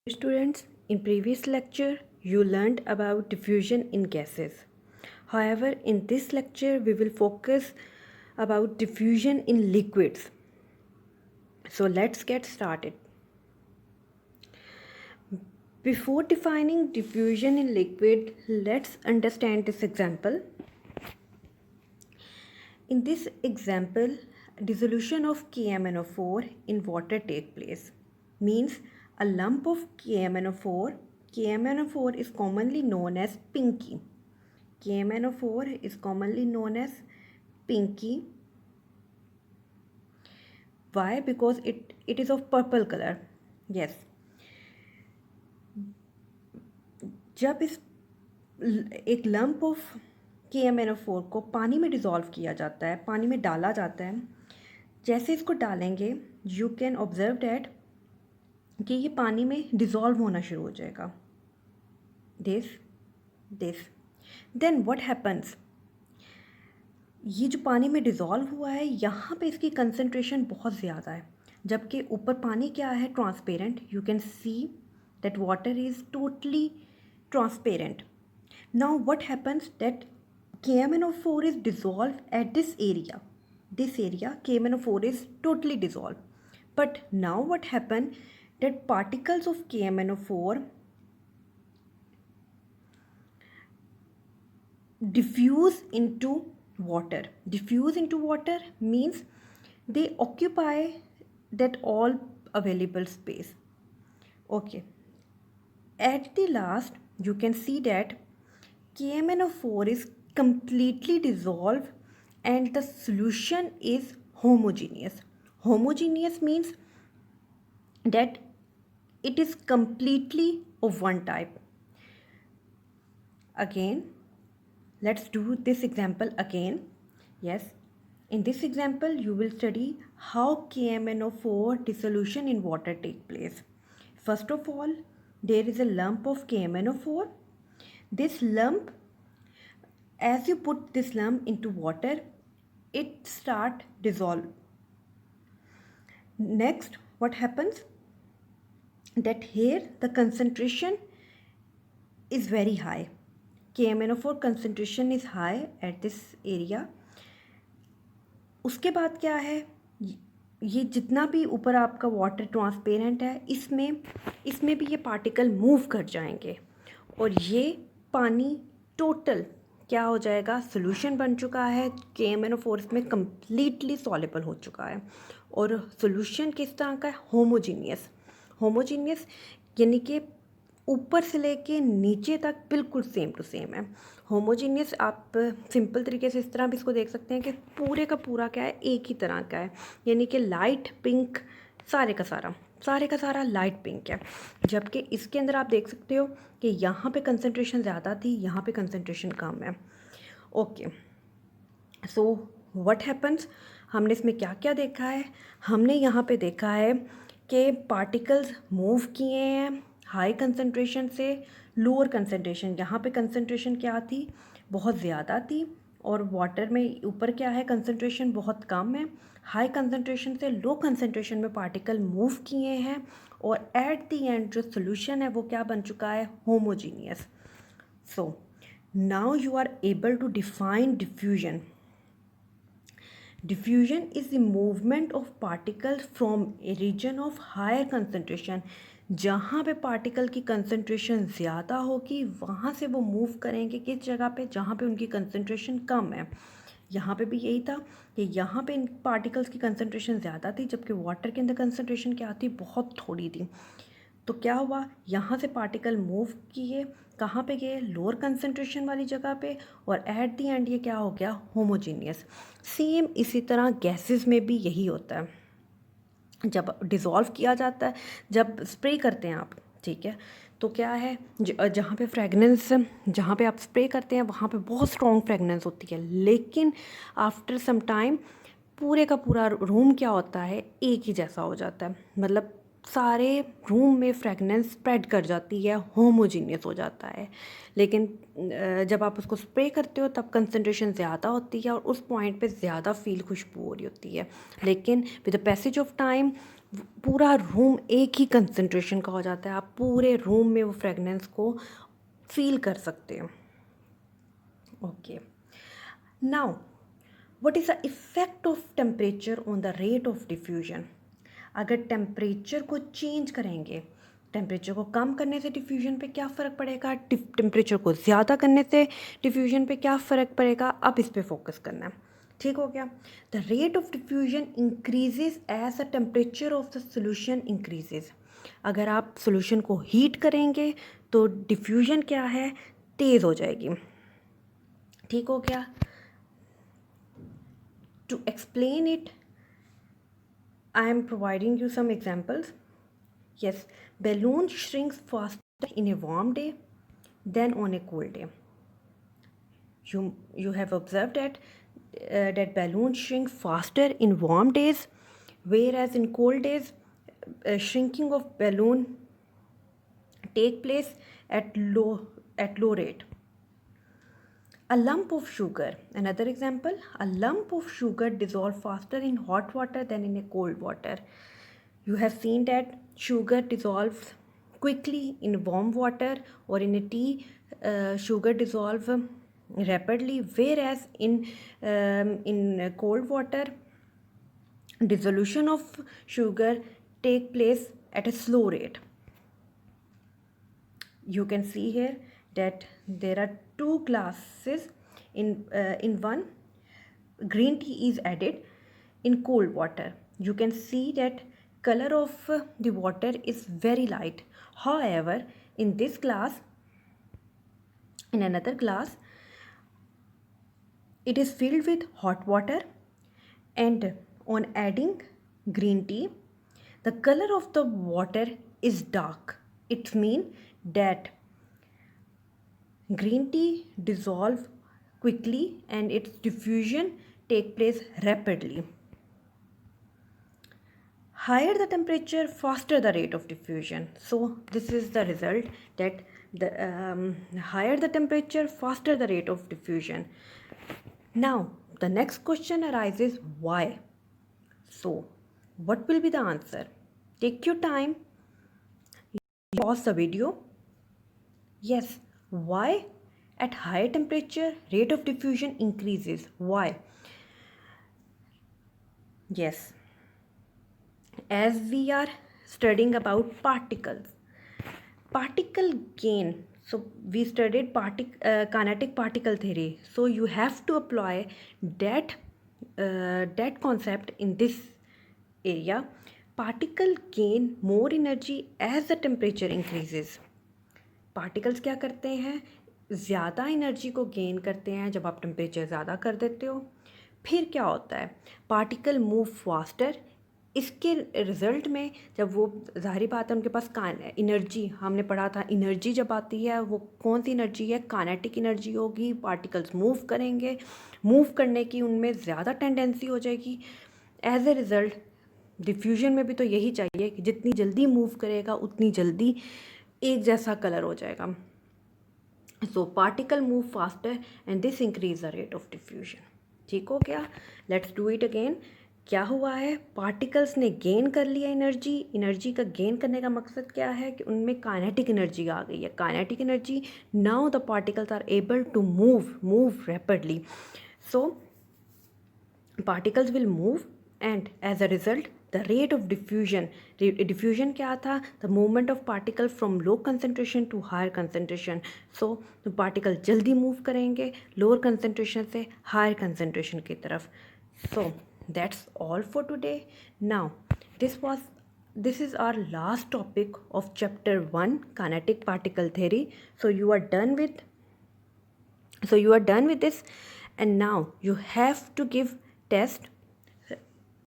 Students, in previous lecture you learned about diffusion in gases. However, in this lecture we will focus about diffusion in liquids. So let's get started. Before defining diffusion in liquid, let's understand this example. In this example, dissolution of KMnO4 in water take place. Means a lump of KMnO4 is commonly known as pinky. KMnO4 is commonly known as pinky. Why? Because it is of purple color. Yes. जब इस एक lump of KMnO4 को पानी में dissolve किया जाता है, पानी में डाला जाता है, जैसे इसको डालेंगे यू कैन ऑब्जर्व डैट कि ये पानी में डिज़ोल्व होना शुरू हो जाएगा. दिस देन व्हाट हैपन्स, ये जो पानी में डिज़ोल्व हुआ है यहाँ पे इसकी कंसंट्रेशन बहुत ज़्यादा है, जबकि ऊपर पानी क्या है, transparent. You can see that water is totally transparent. Now what happens that KMnO4 is dissolved at this area. This area KMnO4 is totally dissolved. But now what happened that particles of KMnO4 diffuse into water. Diffuse into water means they occupy that all available space. Okay. At the last, you can see that KMnO4 is completely dissolved and the solution is homogeneous. Homogeneous means that it is completely of one type. Again, let's do this example again. Yes, in this example, you will study how KMnO4 dissolution in water take place. First of all, there is a lump of KMnO4. This lump, as you put this lump into water, it start dissolve. Next, what happens? That here the concentration is very high. KMnO4 concentration is high at this area. उसके बाद क्या है, ये जितना भी ऊपर आपका water transparent है, इसमें भी ये पार्टिकल मूव कर जाएंगे और ये पानी टोटल क्या हो जाएगा, सोल्यूशन बन चुका है. KMnO4 इसमें कम्प्लीटली सॉल्युबल हो चुका है और सोल्यूशन किस तरह का है, होमोजीनियस यानी कि ऊपर से लेके नीचे तक बिल्कुल सेम टू सेम है. होमोजीनियस आप सिंपल तरीके से इस तरह भी इसको देख सकते हैं कि पूरे का पूरा क्या है, एक ही तरह का है, यानी कि लाइट पिंक सारे का सारा लाइट पिंक है. जबकि इसके अंदर आप देख सकते हो कि यहाँ पे कंसंट्रेशन ज़्यादा थी, यहाँ पे कंसंट्रेशन कम है. ओके, सो व्हाट हैपन्स, हमने इसमें क्या क्या देखा है, हमने यहाँ पे देखा है कि पार्टिकल्स मूव किए हैं हाई कंसंट्रेशन से लोअर कंसंट्रेशन. यहाँ पे कंसंट्रेशन क्या थी, बहुत ज़्यादा थी, और वाटर में ऊपर क्या है, कंसंट्रेशन बहुत कम है. हाई कंसंट्रेशन से लो कंसंट्रेशन में पार्टिकल मूव किए हैं और एट द एंड जो सोल्यूशन है वो क्या बन चुका है, homogeneous. So now you are able to define diffusion. Diffusion is the movement of particles from a region of higher concentration. जहाँ पे पार्टिकल की कंसंट्रेशन ज़्यादा होगी वहाँ से वो मूव करेंगे किस जगह पे, जहाँ पे उनकी कंसंट्रेशन कम है. यहाँ पे भी यही था कि यहाँ पे इन पार्टिकल्स की कंसंट्रेशन ज़्यादा थी, जबकि वाटर के अंदर कंसंट्रेशन क्या थी, बहुत थोड़ी थी. तो क्या हुआ, यहाँ से पार्टिकल मूव किए, कहाँ पे गए, लोअर कंसंट्रेशन वाली जगह पे, और एट द एंड ये क्या हो गया, होमोजीनियस. सेम इसी तरह गैसेस में भी यही होता है. जब डिज़ोल्व किया जाता है, जब स्प्रे करते हैं आप, ठीक है, तो क्या है, जहाँ पे फ्रेगनेंस, जहाँ पे आप स्प्रे करते हैं वहाँ पे बहुत स्ट्रॉन्ग फ्रेगनेंस होती है, लेकिन आफ्टर सम टाइम पूरे का पूरा रूम क्या होता है, एक ही जैसा हो जाता है. मतलब सारे रूम में फ्रेगनेंस स्प्रेड कर जाती है, होमोजीनियस हो जाता है. लेकिन जब आप उसको स्प्रे करते हो तब कंसंट्रेशन ज़्यादा होती है और उस पॉइंट पे ज़्यादा खुशबू हो रही होती है. लेकिन with the passage of time पूरा रूम एक ही कंसंट्रेशन का हो जाता है, आप पूरे रूम में वो फ्रेगनेंस को फील कर सकते हो। Okay, now what is the effect of temperature on the rate of diffusion. अगर टेम्परेचर को चेंज करेंगे, टेम्परेचर को कम करने से डिफ्यूजन पे क्या फ़र्क पड़ेगा, टेम्परेचर को ज़्यादा करने से डिफ्यूजन पे क्या फ़र्क पड़ेगा, अब इस पे फोकस करना है। ठीक हो गया। The rate of diffusion increases as the temperature of the solution increases. अगर आप सोल्यूशन को हीट करेंगे तो डिफ्यूजन क्या है, तेज़ हो जाएगी। ठीक हो गया। To explain it I am providing you some examples. Yes, balloon shrinks faster in a warm day than on a cold day. You have observed that balloons shrink faster in warm days, whereas in cold days, shrinking of balloon take place at low rate. A lump of sugar. Another example, a lump of sugar dissolves faster in hot water than in a cold water. You have seen that sugar dissolves quickly in warm water, or in a tea, sugar dissolves rapidly, whereas in cold water, dissolution of sugar take place at a slow rate. You can see here that there are two glasses. In one, green tea is added in cold water. You can see that color of the water is very light. However, in this glass, in another glass, it is filled with hot water, and on adding green tea, the color of the water is dark. It means that green tea dissolve quickly and its diffusion take place rapidly. Higher the temperature, faster the rate of diffusion. So this is the result, that the higher the temperature, faster the rate of diffusion. Now the next question arises, why? So what will be the answer? Take your time, pause the video. Yes, why at higher temperature rate of diffusion increases? Why? Yes, as we are studying about particle gain, so we studied kinetic particle theory, so you have to apply that concept in this area. Particle gain more energy as the temperature increases. Particles क्या करते हैं, ज़्यादा energy को gain करते हैं जब आप temperature ज़्यादा कर देते हो। फिर क्या होता है, पार्टिकल मूव फास्टर। इसके रिज़ल्ट में जब वो, ज़ाहिर बात है उनके पास एनर्जी, हमने पढ़ा था एनर्जी जब आती है वो कौन सी एनर्जी है, काइनेटिक एनर्जी होगी। पार्टिकल्स मूव करेंगे, मूव करने की उनमें ज़्यादा टेंडेंसी हो जाएगी। एज ए रिज़ल्ट डिफ्यूजन में भी तो यही चाहिए कि जितनी जल्दी मूव करेगा उतनी जल्दी एक जैसा कलर हो जाएगा। So particle move faster and this increase the rate of diffusion. ठीक हो गया। Let's do it again. क्या हुआ है, पार्टिकल्स ने गेन कर लिया एनर्जी। एनर्जी का गेन करने का मकसद क्या है कि उनमें काइनेटिक एनर्जी आ गई है। Kinetic energy, now the particles are able to move rapidly. So particles will move and as a result the rate of diffusion क्या था, the movement of particle from low concentration to higher concentration. So particle जल्दी move करेंगे lower concentration से higher concentration की तरफ। So that's all for today. Now this is our last topic of chapter 1, kinetic particle theory. So you are done with this, and now you have to give test